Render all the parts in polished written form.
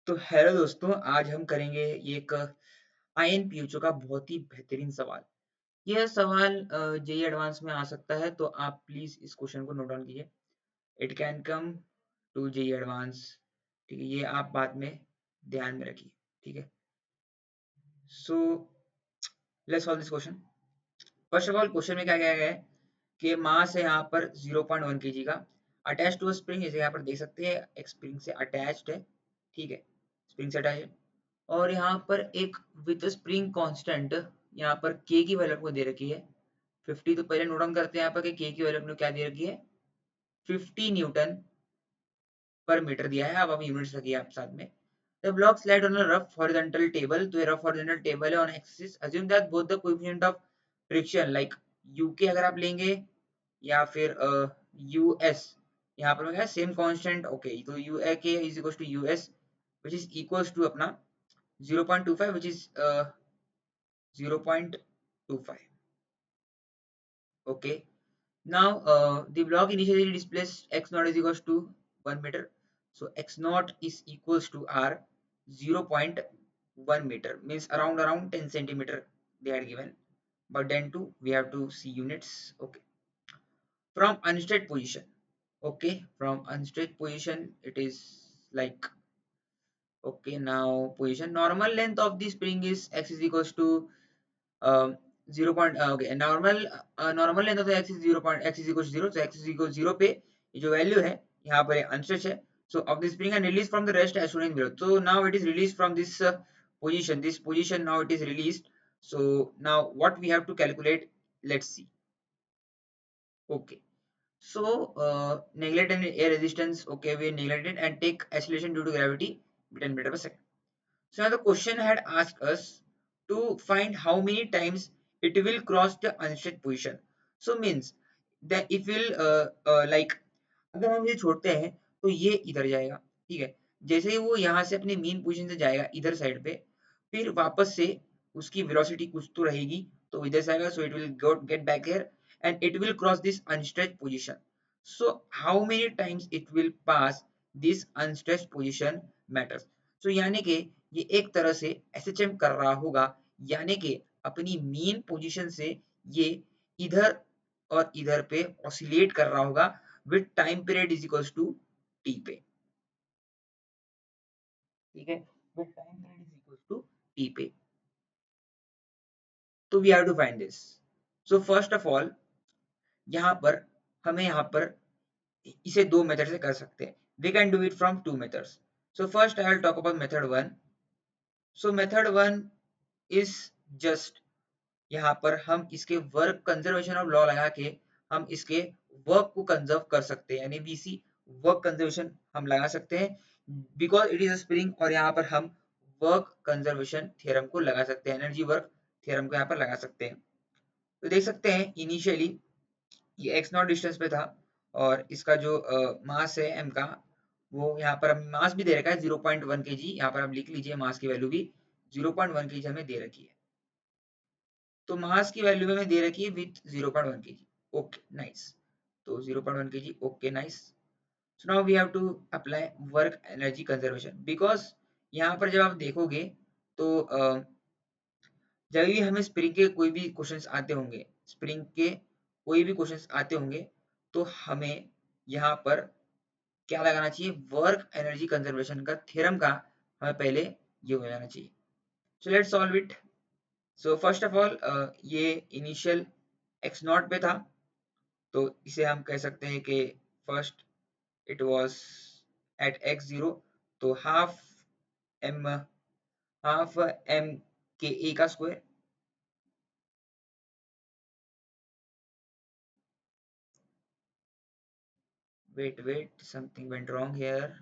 तो हेलो दोस्तों, आज हम करेंगे ये एक आईएनपीयूचो का बहुत ही बेहतरीन सवाल। यह सवाल जेईई एडवांस में आ सकता है, तो आप प्लीज इस क्वेश्चन को नोट डाउन कीजिए। It can come to JEE advance. ठीक है, ये आप बाद में ध्यान में रखिए। ठीक है, सो let's solve this question. First of all, question में क्या क्या गया है कि मास है यहाँ पर 0.1 kg का, अटैच टू स्प्रिंग, जैसे यहाँ पर देख सकते हैं एक स्प्रिंग से अटैच्ड है। ठीक है, स्प्रिंग से अटैच है। और यहाँ पर एक विद स्प्रिंग कांस्टेंट यहाँ पर के की वैल्यू आपको दे रखी है 50। तो पहले नोट डाउन करते हैं यहाँ पर कि के की वैल्यू आपने क्या दे रखी है, 50 न्यूटन पर मीटर दिया है। अब यूनिट्स रखिए आप साथ में। The block slide on a rough horizontal table, तो ये रफ हॉरिजॉन्टल टेबल है on axis. Assume that both the coefficient of friction like UK अगर आप लेंगे या फिर यूएस, यहाँ पर है सेम कांस्टेंट। ओके, तो UK is equal to US which is equals to अपना 0.25 which is 0.25. Okay, now the block initially displays x naught is equals to 1 meter, so x naught is equals to r 0.1 meter, means around 10 centimeter they had given, but then too we have to see units. Okay, from unstraight position. Okay, from unstraight position it is like, okay, now position normal length of the spring is x is equals to 0 point, okay, normal length होता है x is 0 point, x is equal to 0, so x is equal to 0 पे ये जो value है यहाँ पर unstretched है। So of the spring and released from the rest as shown in below. So now it is released from this position. This position now it is released. So now what we have to calculate? Let's see. Okay. So neglect and air resistance. Okay, we neglected and take acceleration due to gravity 10 meter per second. So now the question had asked us to find how many times it will cross the unstretched position. So means that it will like, अगर हम ये छोड़ते हैं तो ये इधर जाएगा। ठीक है, जैसे ही वो यहाँ से अपने मेन पोजीशन से जाएगा इधर साइड पे, फिर वापस से उसकी वेलोसिटी कुछ तो रहेगी, तो इधर से आएगा। So it will get back here and it will cross this unstretched position. So how many times it will pass this unstretched position matters. So यानी कि ये एक तरह से एसएचएम कर रहा होगा, यानी कि अपनी मेन पोजीशन से ये इधर और इधर पे ऑसिलेट कर रहा होगा with time period is equals to T पे। ठीक है, with time period is equals to T पे। तो we have to find this. So first of all, यहाँ पर हमें यहाँ पर इसे दो मेथड से कर सकते हैं। We can do it from two methods. So first I will talk about method one. So method one is just, यहाँ पर हम इसके वर्क कंजर्वेशन ऑफ लॉ लगा के हम इसके वर्क को कंजर्व कर सकते हैं, यानी वीसी वर्क कंजर्वेशन हम लगा सकते हैं because it is a spring. और यहाँ पर हम वर्क कंजर्वेशन थ्योरम को लगा सकते हैं, एनर्जी वर्क थ्योरम को यहाँ पर लगा सकते हैं। तो देख सकते हैं इनिशियली ये एक्स नॉट डिस्टेंस पे था और इसका जो मास है एम का, वो यहाँ पर हमें मास भी दे रखा है 0.1 kg। यहाँ पर आप लिख लीजिए मास की वैल्यू भी 0.1 kg हमें दे रखी है। तो मास की वैल्यू में दे रखी है विथ 0.1 kg। ओके नाइस, तो 0.1 kg। Okay nice. So now we have to apply work energy conservation, because यहाँ पर जब आप देखोगे तो जब भी हमें स्प्रिंग के कोई भी क्वेश्चंस आते होंगे, स्प्रिंग के कोई भी क्वेश्चंस आते होंगे, तो हमें यहाँ पर क्या लगाना चाहिए, वर्क एनर्जी कंजर्वेशन का थ्योरम का हमें पहले ये हो जाना चाहिए। So let's solve it. So first of all, ये इनिशियल एक्स नॉट पे था, तो इसे हम कह सकते हैं कि first it was at x zero, तो m half m k A का square. Wait something went wrong here.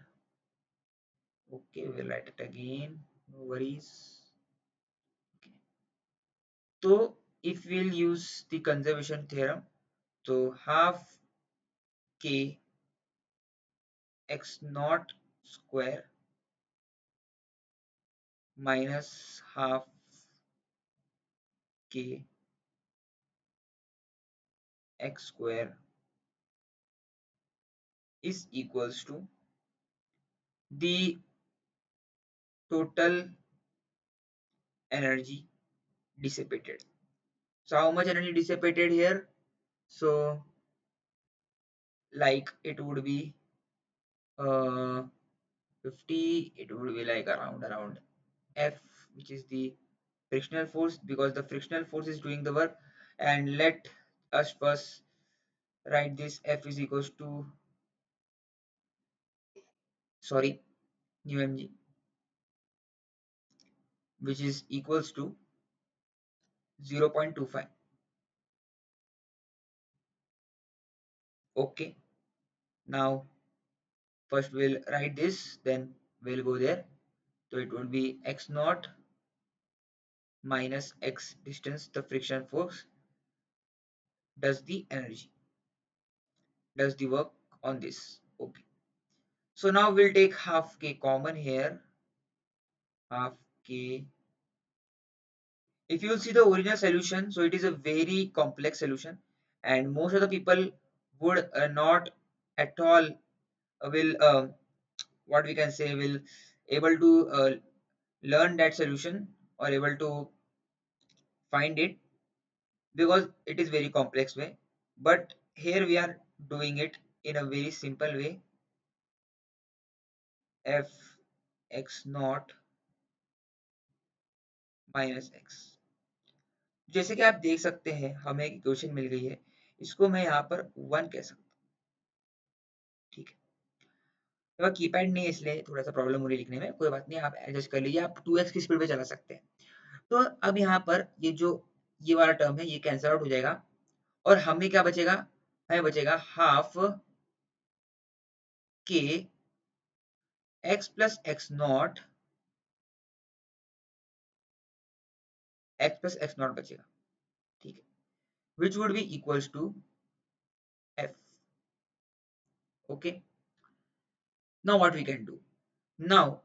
Okay, we'll write it again, no worries. Okay. तो if we'll use the conservation theorem, तो half k x naught square minus half k x square is equals to the total energy dissipated. So how much energy dissipated here? So like it would be 50, it would be like around F, which is the frictional force, because the frictional force is doing the work. And let us first write this. F is equals to, sorry, nu mg, which is equals to 0.25. Okay, now first we'll write this, then we'll go there. So it will be x naught minus x distance, the friction force does the energy, does the work on this. Okay, so now we'll take half k common here. Half k, if you will see the original solution, so it is a very complex solution, and most of the people would not at all will what we can say, will able to learn that solution or able to find it, because it is very complex way. But here we are doing it in a very simple way. F x naught minus x, जैसे कि आप देख सकते हैं हमें एक equation मिल गई है, इसको मैं यहाँ पर 1 कह सकता हूँ। ठीक है, तो कीपैड नहीं है इसलिए थोड़ा सा प्रॉब्लम हो रही है लिखने में, कोई बात नहीं, आप एडजस्ट कर लीजिए, आप 2x की स्पीड पे चला सकते हैं। तो अब यहाँ पर ये जो ये वाला टर्म है ये कैंसिल आउट हो जाएगा, और हमें क्या बचेगा, हमें बचेगा half k x plus x naught, x plus x naught बचेगा। ठीक है, which would be equals to F. Okay, now what we can do, now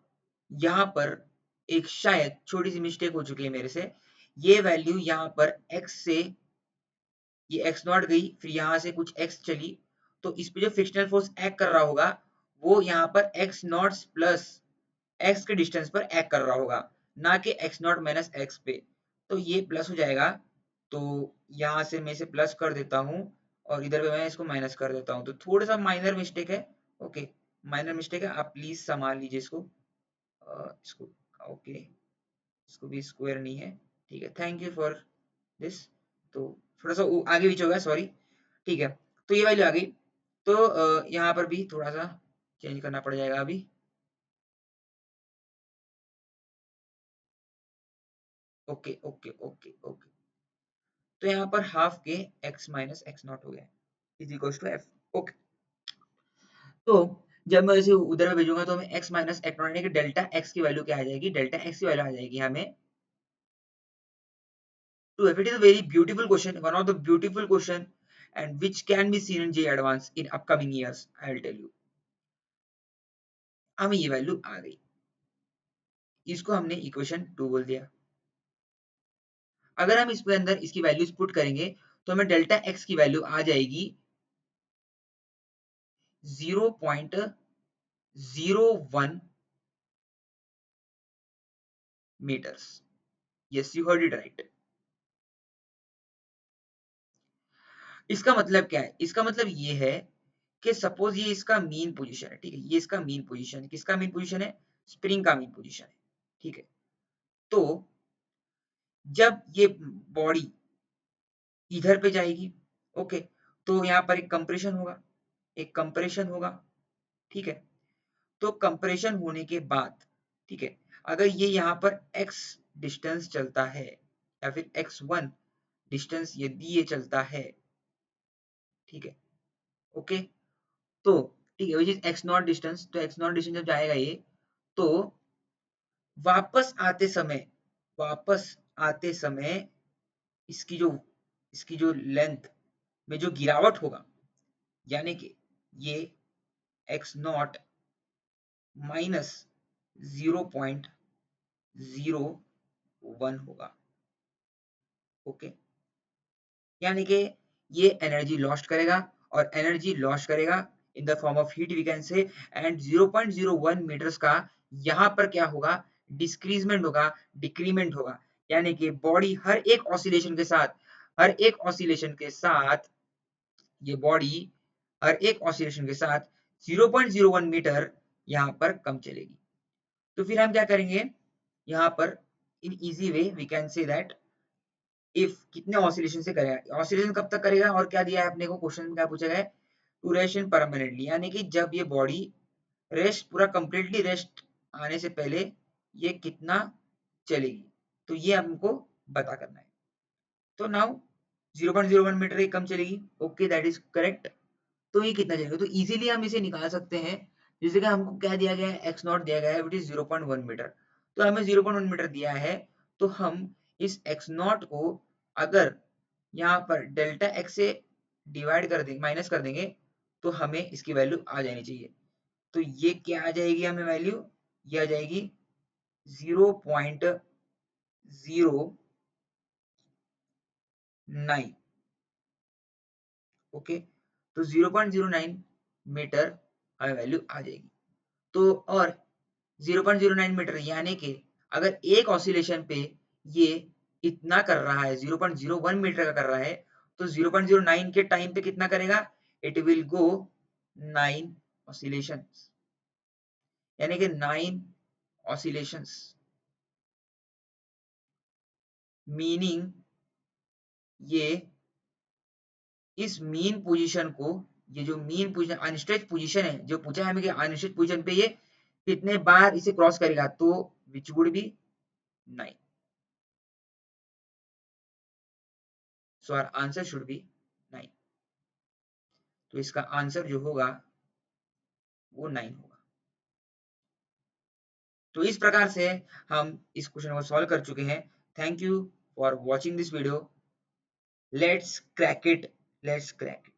यहाँ पर एक शायद छोटी सी मिस्टेक हो चुकी है मेरे से, ये वैल्यू यहाँ पर x से, ये x नॉट गई, फिर यहाँ से कुछ x चली, तो इस पे जो फ्रिक्शनल फोर्स एक्ट कर रहा होगा वो यहाँ पर x नॉट प्लस x के डिस्टेंस पर एक्ट कर रहा होगा, ना कि x नॉट माइनस x पे। तो ये प्लस हो जाएगा, तो यहाँ से मैं इसे प्लस कर देता हूँ और इधर पे मैं इसको माइनस कर देता हूँ। तो थोड़ा सा माइनर मिस्टेक है, ओके, माइनर मिस्टेक है, आप प्लीज संभाल लीजिए इसको। इसको ओके, इसको भी स्क्वायर नहीं है, ठीक है, थैंक यू फॉर दिस। तो थोड़ा सा आगे पीछे हो गया, सॉरी। ठीक है, तो ये वैल्यू आ गई, तो यहाँ पर भी थोड़ा सा चेंज करना पड़ जाएगा अभी। ओके ओके ओके ओके, तो यहाँ पर हाफ के x माइनस एक्स नॉट हो गया is equal to F. Okay, तो जब मैं इसे उधर में भेजूंगा तो हमें x माइनस एक्स नॉट यानी कि डेल्टा x की वैल्यू क्या आ जाएगी, डेल्टा x की वैल्यू आ जाएगी हमें 2f। It is a very beautiful question, one of the beautiful question, and which can be seen in J Advance in upcoming years. I will tell you, हमें ये value आ गई, इसको हमने equation 2 बोल दिया। अगर हम इसके अंदर इसकी वैल्यूज पुट करेंगे तो हमें डेल्टा x की वैल्यू आ जाएगी 0.01 meters। Yes, you heard it right. इसका मतलब क्या है, इसका मतलब ये है कि सपोज ये इसका मीन पोजीशन है, ठीक है, ये इसका मीन पोजीशन है, किसका मीन पोजीशन है, स्प्रिंग का मीन पोजीशन है। ठीक है, तो जब ये बॉडी इधर पे जाएगी, ओके, तो यहाँ पर एक कंप्रेशन होगा, एक कंप्रेशन होगा। ठीक है, तो कंप्रेशन होने के बाद, ठीक है, अगर ये यहाँ पर x डिस्टेंस चलता है या फिर x1 डिस्टेंस यदि ये चलता है, ठीक है, ओके, तो ठीक है, which is x not distance, तो एक्स नॉट डिस्टेंस जब जाएगा ये, तो वापस आते समय, वापस आते समय इसकी जो, इसकी जो लेंथ में जो गिरावट होगा, यानी कि ये एक्स नॉट माइनस 0.01 होगा। ओके, यानी कि ये एनर्जी लॉस्ट करेगा, और एनर्जी लॉस्ट करेगा in the form of heat we can say, and 0.01 meters का यहाँ पर क्या होगा, डिक्रीजमेंट होगा, डिक्रीमेंट होगा, यानी कि बॉडी हर एक ऑसिलेशन के साथ, हर एक ऑसिलेशन के साथ ये बॉडी हर एक ऑसिलेशन के साथ 0.01 मीटर यहाँ पर कम चलेगी। तो फिर हम क्या करेंगे, यहाँ पर in easy way we can say that if कितने ऑसिलेशन से करेगा, ऑसिलेशन कब तक करेगा और क्या दिया है अपने को, क्वेश्चन में क्या पूछा गया है, ड्यूरेशन परमानेंटली, यानी कि जब ये बॉडी रेस्ट पूरा कंप्लीटली रेस्ट आने से पहले ये कितना चलेगी, तो ये हमको पता करना है। तो नाउ 0.01 मीटर ये कम चलेगी, ओके दैट इज करेक्ट। तो ये कितना चलेगा, तो इजीली हम इसे निकाल सकते हैं। जैसे कि हमको क्या दिया गया है, एक्स नॉट दिया गया है विच इज 0.1 मीटर, तो हमें 0.1 मीटर दिया है, तो हम इस एक्स नॉट को अगर यहाँ पर डेल्टा एक्स से डिवाइड कर देंगे, माइनस कर देंगे, तो हमें इसकी वैल्यू आ जानी चाहिए। तो ये क्या आ जाएगी हमें वैल्यू, ये आ जाएगी 0.09, ओके। तो 0.09 मीटर हमें वैल्यू आ जाएगी। तो और 0.09 मीटर यानी कि अगर एक ऑसिलेशन पे ये इतना कर रहा है, 0.01 मीटर का कर रहा है, तो 0.09 के टाइम पे कितना करेगा, इट विल गो 9 ऑसिलेशंस, यानी कि 9 ऑसिलेशंस, मीनिंग ये इस मीन पोजीशन को, ये जो मीन पोजीशन अनस्ट्रेच पोजीशन है, जो पूछा है हमें कि अनस्ट्रेच पोजीशन पे ये कितने बार इसे क्रॉस करेगा, तो which would be 9, so our answer should be 9। तो इसका आंसर जो होगा वो 9 होगा। तो इस प्रकार से हम इस क्वेश्चन को सॉल्व कर चुके हैं। Thank you for watching this video. Let's crack it, let's crack it.